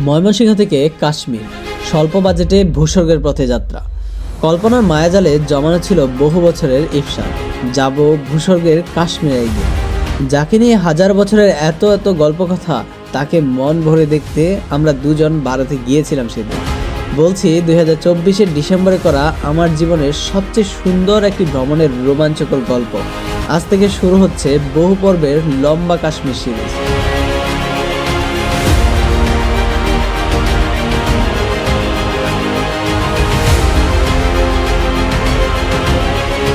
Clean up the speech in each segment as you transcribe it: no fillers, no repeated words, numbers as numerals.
ময়মনসিংহ থেকে কাশ্মীর, স্বল্প বাজেটে ভূস্বর্গের পথে যাত্রা। কল্পনার মায়াজালে জমানো ছিল বহু বছরের ইফসান, যাব ভূস্বর্গের কাশ্মীরে একদিন। যাকে নিয়ে হাজার বছরের এত এত গল্পকথা, তাকে মন ভরে দেখতে আমরা দুজন ভারতে গিয়েছিলাম সেদিন। বলছি 2024-এর ডিসেম্বরে করা আমার জীবনের সবচেয়ে সুন্দর একটি ভ্রমণের রোমাঞ্চকর গল্প। আজ থেকে শুরু হচ্ছে বহু পর্বের লম্বা কাশ্মীর সিরিজ।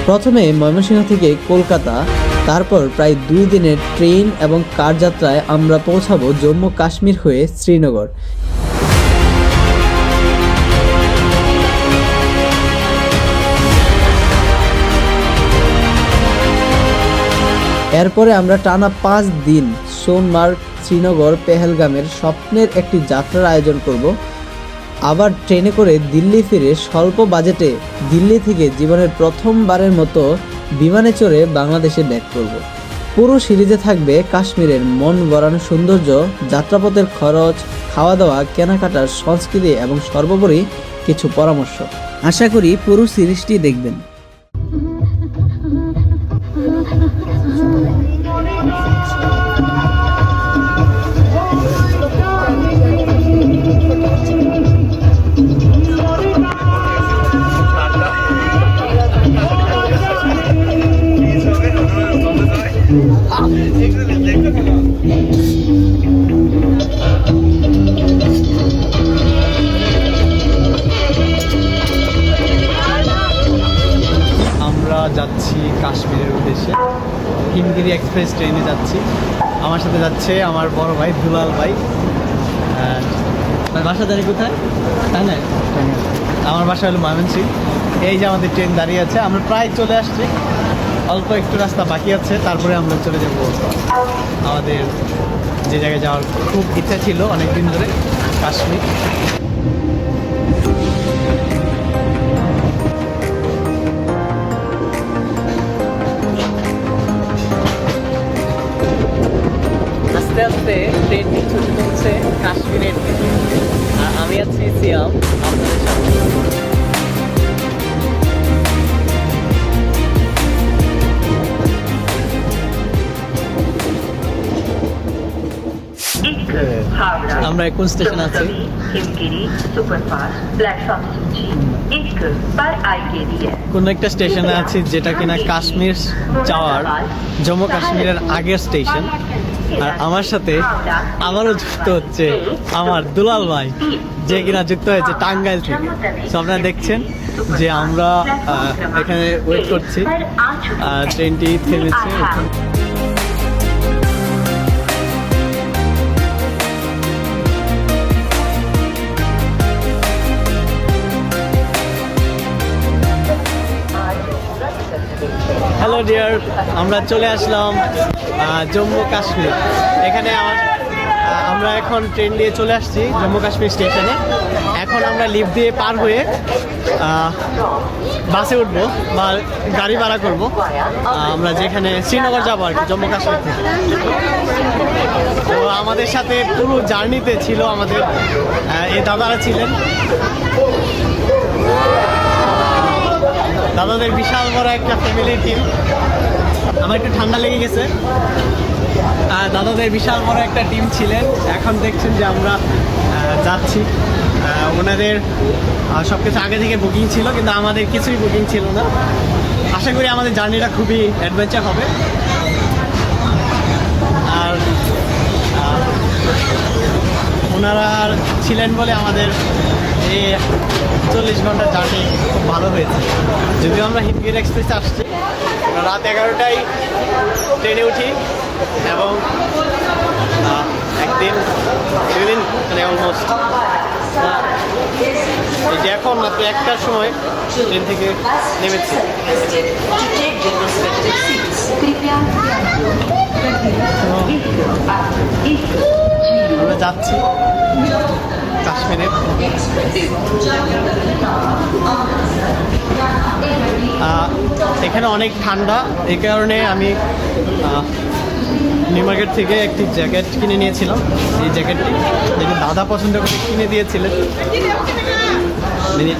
প্রথমে ময়মনসিংহ থেকে কলকাতা, তারপর প্রায় 2 দিনের ট্রেন এবং কার যাত্রায় আমরা পৌঁছাবো জম্মু কাশ্মীর হয়ে শ্রীনগর। এরপরে আমরা টানা 5 দিন সোনমার্গ, শ্রীনগর, পেহেলগামের স্বপ্নের একটি যাত্রার আয়োজন করব। আবার ট্রেনে করে দিল্লি ফিরে স্বল্প বাজেটে দিল্লি থেকে জীবনের প্রথমবারের মতো বিমানে চড়ে বাংলাদেশে ব্যাক করব। পুরো সিরিজে থাকবে কাশ্মীরের মন ভরানো সৌন্দর্য, যাত্রাপথের খরচ, খাওয়া দাওয়া, কেনাকাটার সংস্কৃতি এবং সর্বোপরি কিছু পরামর্শ। আশা করি পুরো সিরিজটি দেখবেন। আমরা যাচ্ছি কাশ্মীরের উদ্দেশ্যে। হিমগিরি এক্সপ্রেস ট্রেনে যাচ্ছি। আমার সাথে যাচ্ছে আমার বড় ভাই দুলাল ভাই। বাসা জানি কোথায়? টাঙ্গাইল। আমার বাসা হলো ময়মনসিংহ। এই যে আমাদের ট্রেন দাঁড়িয়ে আছে, আমরা প্রায় চলে আসছি। অল্প একটু রাস্তা বাকি আছে, তারপরে আমরা চলে যাব আমাদের যে জায়গায় যাওয়ার খুব ইচ্ছা ছিল অনেক দিন ধরে, কাশ্মীর। আস্তে আস্তে ট্রেনটি ছুটে চলছে কাশ্মীরের দিকে, আর আমি আছি সিয়াম আপনাদের সাথে। আমরা কোন স্টেশন আছি? কোন একটা স্টেশনে আছি যেটা কিনা কাশ্মীর যাওয়ার, জম্মু কাশ্মীরের আগের স্টেশন। আর আমার সাথে আবারও যুক্ত হচ্ছে আমার দুলাল ভাই, যে কিনা যুক্ত হয়েছে টাঙ্গাইল থেকে। তো আপনারা দেখছেন যে আমরা এখানে ওয়েট করছি, ট্রেনটি থেমেছে। হ্যালো ডিয়ার, আমরা চলে আসলাম জম্মু কাশ্মীর। এখানে আমরা এখন ট্রেন দিয়ে চলে আসছি জম্মু কাশ্মীর স্টেশনে। এখন আমরা লিফট দিয়ে পার হয়ে বাসে উঠবো বা গাড়ি ভাড়া করবো, আমরা যেখানে শ্রীনগর যাবো আর কি, জম্মু কাশ্মীর থেকে। তো আমাদের সাথে পুরো জার্নিতে ছিল আমাদের এই দাদারা ছিলেন। দাদাদের বিশাল বড় একটা ফ্যামিলি টিম। আমার একটু ঠান্ডা লেগে গেছে। দাদাদের বিশাল বড় একটা টিম ছিলেন। এখন দেখছেন যে আমরা যাচ্ছি। ওনাদের সব কিছু আগে থেকে বুকিং ছিল, কিন্তু আমাদের কিছুই বুকিং ছিল না। আশা করি আমাদের জার্নিটা খুবই অ্যাডভেঞ্চার হবে। আর ওনারা ছিলেন বলে আমাদের এই 40 ঘন্টার জার্নি খুব ভালো হয়েছে। যদিও আমরা হিমগিরি এক্সপ্রেসে আসছি, রাত 11টায় ট্রেনে উঠি এবং একদিন 2 দিন মানে অলমোস্ট এই যে এখন মাত্র 1টার সময় ট্রেন থেকে নেমেছি। আমরা যাচ্ছি কাশ্মীরে। এখানে অনেক ঠান্ডা, এই কারণে আমি নিউ মার্কেট থেকে একটি জ্যাকেট কিনে নিয়েছিলাম। এই জ্যাকেটটি যেটা দাদা পছন্দ করে কিনে দিয়েছিলেন,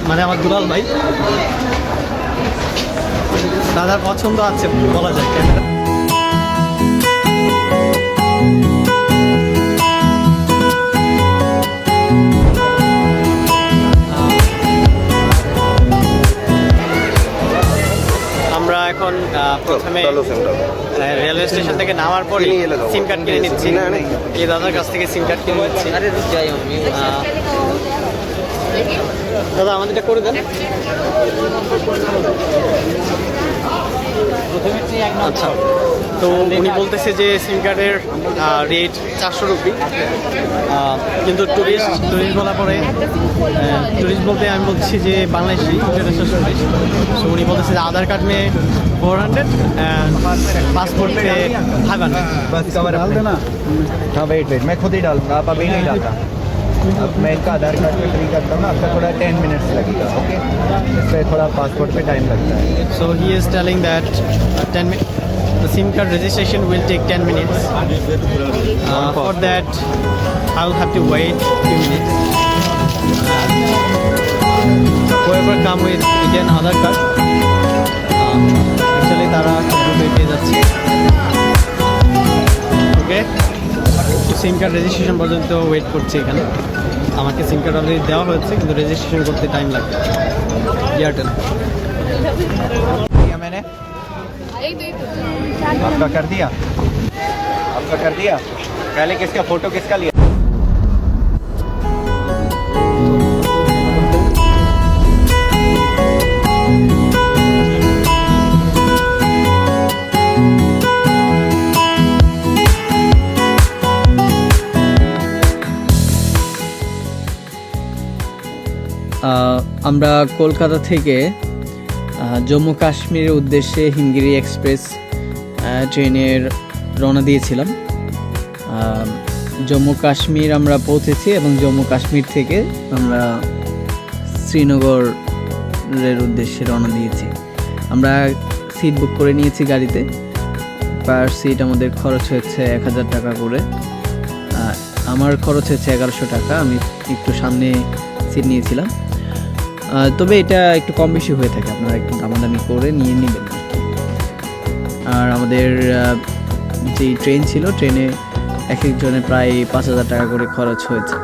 মানে আমার দুলাল ভাই। দাদার পছন্দ আছে বলা যায়। ক্যামেরা আমরা এখন প্রথমে রেলওয়ে স্টেশন থেকে নামার পরে সিম কার্ড কিনে নিচ্ছি। এই দাদার কাছ থেকে সিম কার্ড কিনে নিচ্ছি। দাদা আমাদের এটা করে দেন। আচ্ছা, তো উনি বলতেছে যে সিম কার্ডের রেট 400 রুপি, কিন্তু টুরিস্ট বলার পরে টুরিস্ট বলতে আমি বলছি যে বাংলাদেশি ইন্টারন্যাশনাল টুরিস্ট। সো উনি বলতেছে যে আধার কার্ড में 400 एंड पासपोर्ट पे 500। बस कवर डाल देना। हाँ वेट मैं खुद ही डालूंगा, आप अभी नहीं डालता। अब मैं इनका आधार कार्ड पे फ्री करता हूँ ना, आपका थोड़ा 10 मिनट्स लगेगा। ओके, इस पर थोड़ा पासपोर्ट पे टाइम लगता है। So he is telling that 10 minutes. The SIM card registration will take 10 minutes. For that, I will have to wait few minutes. Whoever come with Indian Aadhaar card, actually তারা গ্রুপে পেয়ে যাচ্ছে। ওকে, সিম card registration পর্যন্ত wait করছি এখানে। আমাকে সিম card already দেওয়া হয়েছে, কিন্তু রেজিস্ট্রেশন করতে টাইম লাগবে। এয়ারটেল मैंने आपका कर दिया, आपका कर दिया। पहले किसका फोटो किसका लिया? আমরা কলকাতা থেকে জম্মু কাশ্মীরের উদ্দেশ্যে হিমগিরি এক্সপ্রেস ট্রেনের রওনা দিয়েছিলাম। জম্মু কাশ্মীর আমরা পৌঁছেছি এবং জম্মু কাশ্মীর থেকে আমরা শ্রীনগরের উদ্দেশ্যে রওনা দিয়েছি। আমরা সিট বুক করে নিয়েছি গাড়িতে। পার সিট আমাদের খরচ হয়েছে 1000 টাকা করে। আমার খরচ হয়েছে 1100 টাকা। আমি একটু সামনে সিট নিয়েছিলাম, তবে এটা একটু কম বেশি হয়ে থাকে, আপনারা একটু দামাদামি করে নিয়ে নেবেন। আর আমাদের যেই ট্রেন ছিল, ট্রেনে এক একজনের প্রায় 5000 টাকা করে খরচ হয়েছে।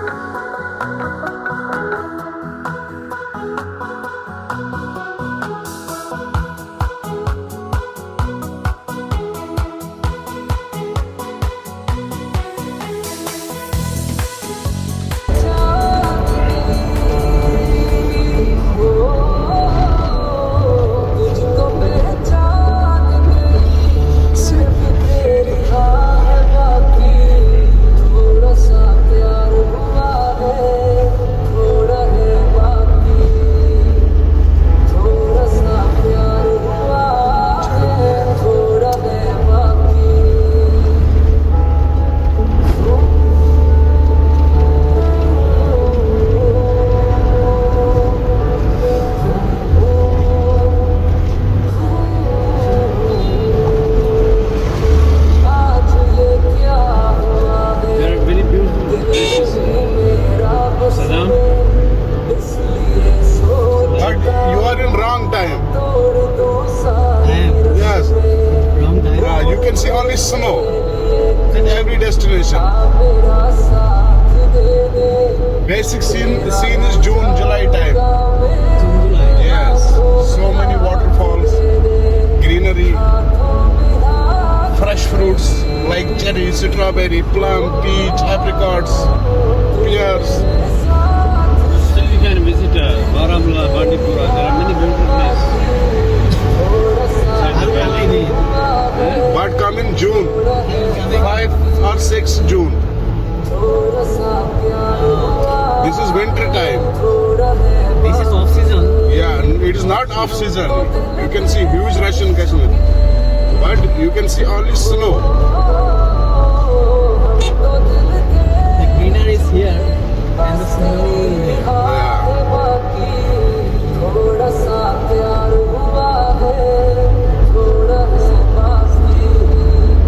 Snow in every destination. Basic scene is June, July time. Yes, so many waterfalls, greenery, fresh fruits like cherry, strawberry, plum, peach, apricots, pears. Still you can visit Baramulla, Bandipura. There are many beautiful places. But come in June, 5 or 6 June. This is winter time. This is off season. Yeah, it is not off season. You can see huge rush in Kashmir, but you can see only snow. The greenery is here and the snow is here. Yeah.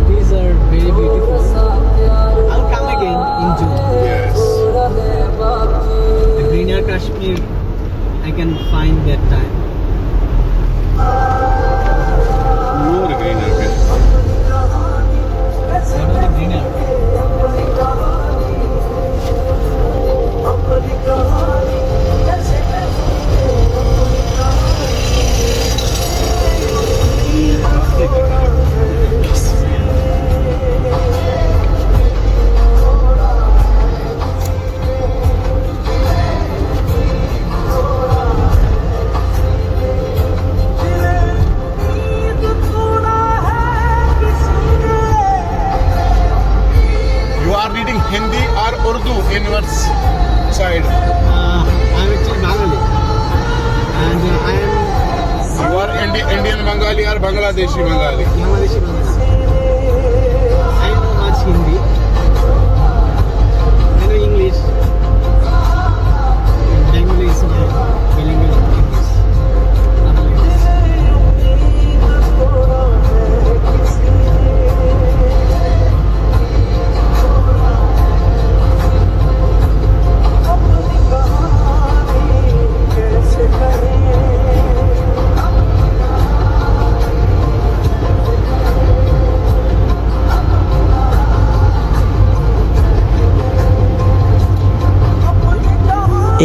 These are very beautiful Kashmir I can find that time. More greener. What are the greener? You are reading Hindi or Urdu in your side? I'm actually Bengali, and I am You are Indian Bengali or Bangladeshi Bengali? Bangladeshi Bengali. I know much Hindi. I know English. Bengali is my bilingual language. Not like this.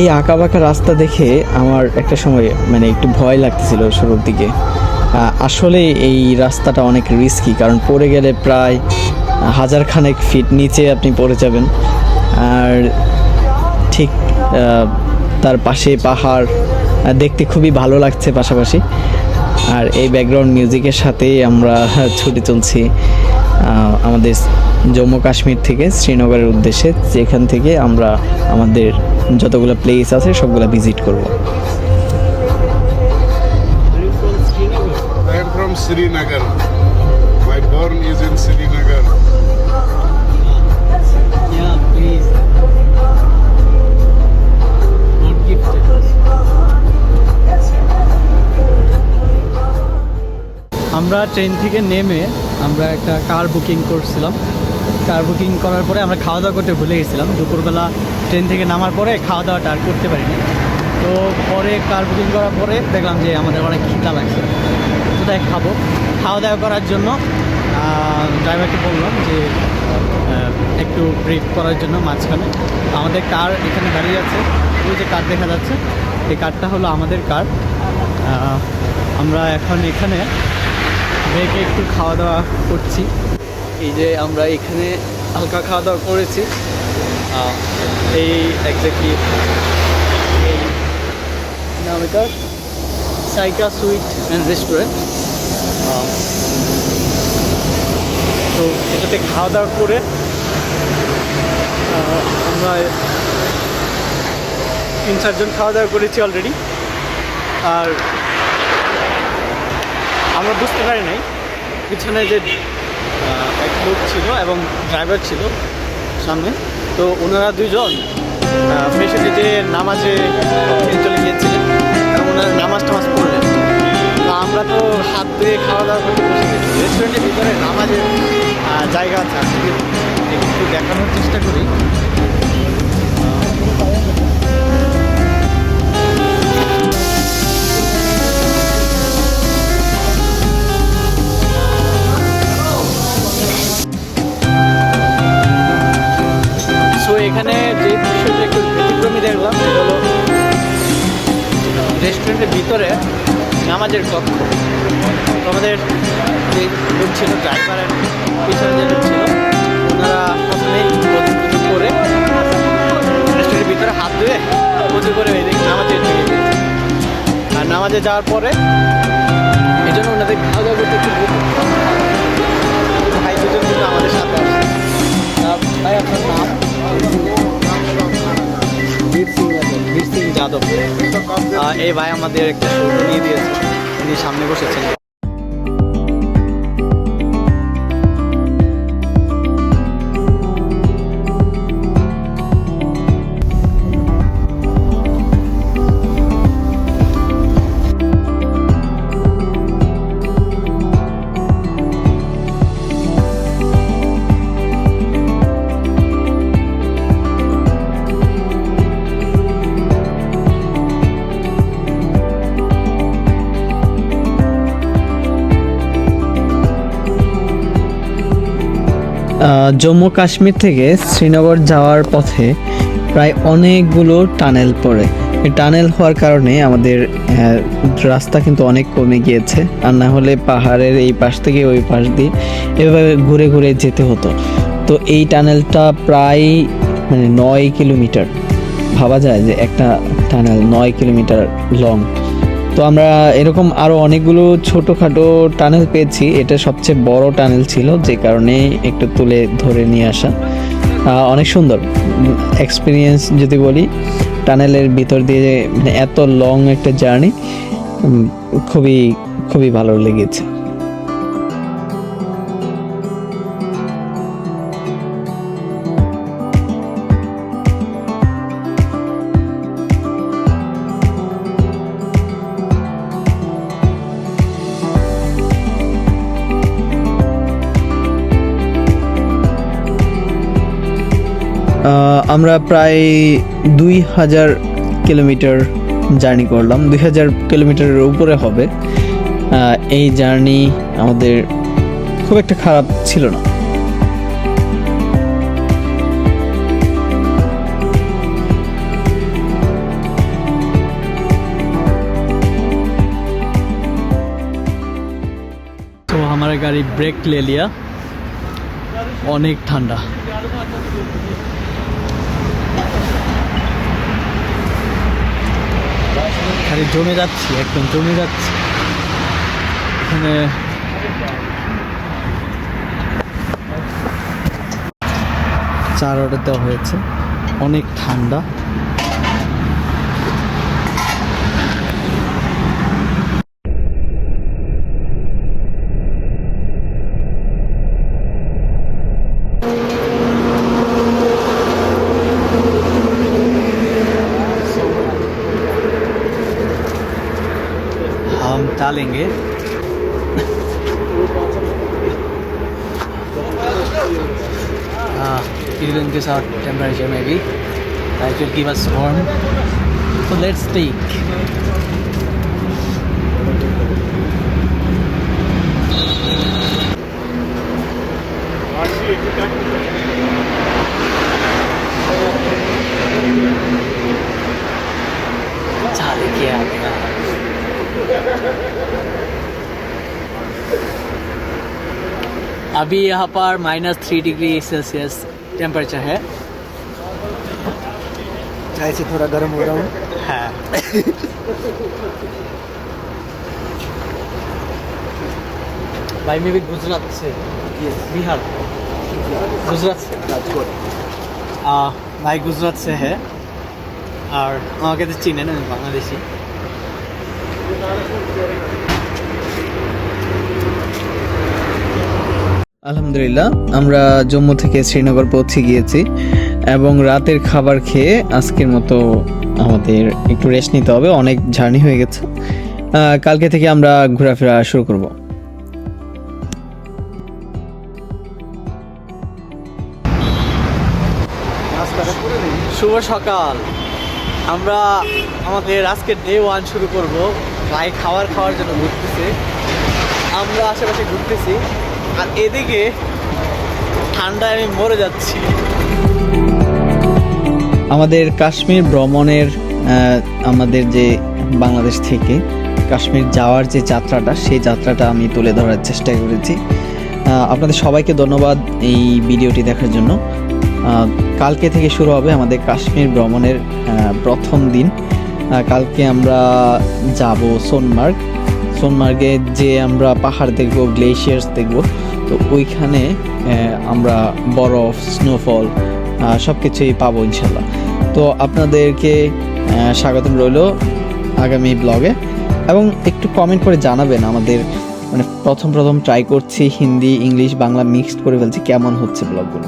এই আঁকাবাঁকা রাস্তা দেখে আমার একটা সময় মানে একটু ভয় লাগতেছিল শুরুর দিকে। আসলে এই রাস্তাটা অনেক রিস্কি, কারণ পড়ে গেলে প্রায় 1000 ফিট নিচে আপনি পড়ে যাবেন। আর ঠিক তার পাশে পাহাড়, দেখতে খুবই ভালো লাগছে পাশাপাশি। আর এই ব্যাকগ্রাউন্ড মিউজিকের সাথেই আমরা ছুটে চলছি আমাদের জম্মু কাশ্মীর থেকে শ্রীনগরের উদ্দেশ্যে, যেখান থেকে আমরা আমাদের যতগুলো প্লেস আছে সবগুলো ভিজিট করব। Are you from Srinagar? I am from Srinagar. My born is in Srinagar. Yeah, please. Not gifted. আমরা ট্রেন থেকে নেমে আমরা একটা কার বুকিং করছিলাম। কার বুকিং করার পরে আমরা খাওয়া দাওয়া করতে ভুলে গেছিলাম। দুপুরবেলা ট্রেন থেকে নামার পরে খাওয়া দাওয়াটা আর করতে পারিনি। তো পরে কার বুকিং করার পরে দেখলাম যে আমাদের অনেক খিদা লাগছে, কোথায় খাবো। খাওয়া দাওয়া করার জন্য ড্রাইভারকে বললাম যে একটু ব্রেক করার জন্য মাঝখানে। আমাদের কার এখানে দাঁড়িয়ে আছে, ওই যে কার দেখা যাচ্ছে, এই কারটা হলো আমাদের কার। আমরা এখন এখানে ব্রেকে একটু খাওয়া দাওয়া করছি। এই যে আমরা এখানে হালকা খাওয়া দাওয়া করেছি। এই এক্স্যাক্টলি এই নাম এটা সাইকা সুইট অ্যান্ড রেস্টুরেন্ট। তো এটাতে খাওয়া দাওয়া করে আমরা 3-4 জন খাওয়া দাওয়া করেছি অলরেডি। আর আমরা বুঝতে পারি নাই পিছনে যে এক লোক ছিল এবং ড্রাইভার ছিল সামনে, তো ওনারা দুইজন পেশেন্টে যে নামাজে চলে গিয়েছিলেন, ওনারা নামাজ টামাজ পড়লেন। তো আমরা তো হাত ধুয়ে খাওয়া দাওয়া করতে বসে গেছি। রেস্টুরেন্টের ভিতরে নামাজের জায়গা আছে, আসলে একটু দেখানোর চেষ্টা করি। এখানে যে দৃশ্যটা একটু ব্যতিক্রমী দেখলাম সেটা হলো রেস্টুরেন্টের ভিতরে নামাজের কক্ষ। আমাদের যে লোক ছিল, ড্রাইভারের পিছনে যে লোক ছিল, ওনারা প্রথমেই প্রচুর করে রেস্টুরেন্টের ভিতরে হাত ধুয়ে প্রচুর করে নামাজে চলে গিয়েছে। আর নামাজে যাওয়ার পরে এই জন্য ওনাদের খাওয়া দাওয়া করতে একটু ভাই দুজন কিন্তু আমাদের সাথে আসছে। ভাই আপনার নাম? বীর সিং যাদব। এই ভাই আমাদের একটা শো নিয়ে দিয়েছে, উনি সামনে বসেছেন। জম্মু কাশ্মীর থেকে শ্রীনগর যাওয়ার পথে প্রায় অনেকগুলো টানেল পড়ে। এই টানেল হওয়ার কারণে আমাদের রাস্তা কিন্তু অনেক কমে গিয়েছে, আর না হলে পাহাড়ের এই পাশ থেকে ওই পাশ দিয়ে এভাবে ঘুরে ঘুরে যেতে হতো। তো এই টানেলটা প্রায় 9 কিলোমিটার, ভাবা যায় যে একটা টানেল 9 কিলোমিটার লং। তো আমরা এরকম আরও অনেকগুলো ছোটোখাটো টানেল পেয়েছি, এটা সবচেয়ে বড় টানেল ছিল, যে কারণে একটু তুলে ধরে নিয়ে আসা। অনেক সুন্দর এক্সপিরিয়েন্স যদি বলি, টানেলের ভিতর দিয়ে এত লং একটা জার্নি খুবই খুবই ভালো লেগেছে। আমরা প্রায় 2000 কিলোমিটার জার্নি করলাম, 2000 কিলোমিটারের উপরে হবে। এই জার্নি আমাদের খুব একটা খারাপ ছিল না। तो हमारा गाड़ी ब्रेक ले लिया, অনেক ঠান্ডা। খালি জমে যাচ্ছি, একদম জমে যাচ্ছি। এখানে চার অর্ডার দেওয়া হয়েছে, অনেক ঠান্ডা। हम डालेंगे फीलिंग के साथ टेम्परेचर में भी that will give us warm, so let's take चाले क्या अभी यहाँ पर -3 डिग्री सेल्सियस टेम्परेचर है। ऐसे थोड़ा गर्म हो रहा हूँ। हाँ भाई मैं भी गुजरात से, बिहार, गुजरात से भाई गुजरात से है और আমাকে তো চিনেন, আমি বাংলাদেশি। আলহামদুলিল্লাহ, আমরা জম্মু থেকে শ্রীনগর পৌঁছে গিয়েছি এবং রাতের খাবার খেয়ে আজকের মতো আমাদের একটু রেস্ট নিতে হবে, অনেক জার্নি হয়ে গেছে। কালকে থেকে আমরা ঘোরাফেরা শুরু করব। শুভ সকাল। আমরা আমাদের আজকে ডে 1 শুরু করব। ভাই খাওয়ার জন্য ঘুরতেছে, আমরা আশেপাশে ঘুরতেছি, আর এদিকে ঠান্ডায় আমি মরে যাচ্ছি। আমাদের কাশ্মীর ভ্রমণের আমাদের যে বাংলাদেশ থেকে কাশ্মীর যাওয়ার যে যাত্রাটা, সেই যাত্রাটা আমি তুলে ধরার চেষ্টা করেছি। আপনাদের সবাইকে ধন্যবাদ এই ভিডিওটি দেখার জন্য। কালকে থেকে শুরু হবে আমাদের কাশ্মীর ভ্রমণের প্রথম দিন। কালকে আমরা যাব সোনমার্গে, যে আমরা পাহাড় দেখব, গ্লেশিয়ার্স দেখব। তো ওইখানে আমরা বরফ, স্নোফল সব কিছুই পাবো ইনশাল্লাহ। তো আপনাদেরকে স্বাগতম রইল আগামী ব্লগে, এবং একটু কমেন্ট করে জানাবেন আমাদের, প্রথম ট্রাই করছি, হিন্দি, ইংলিশ, বাংলা মিক্সড করে ফেলছি, কেমন হচ্ছে ব্লগগুলো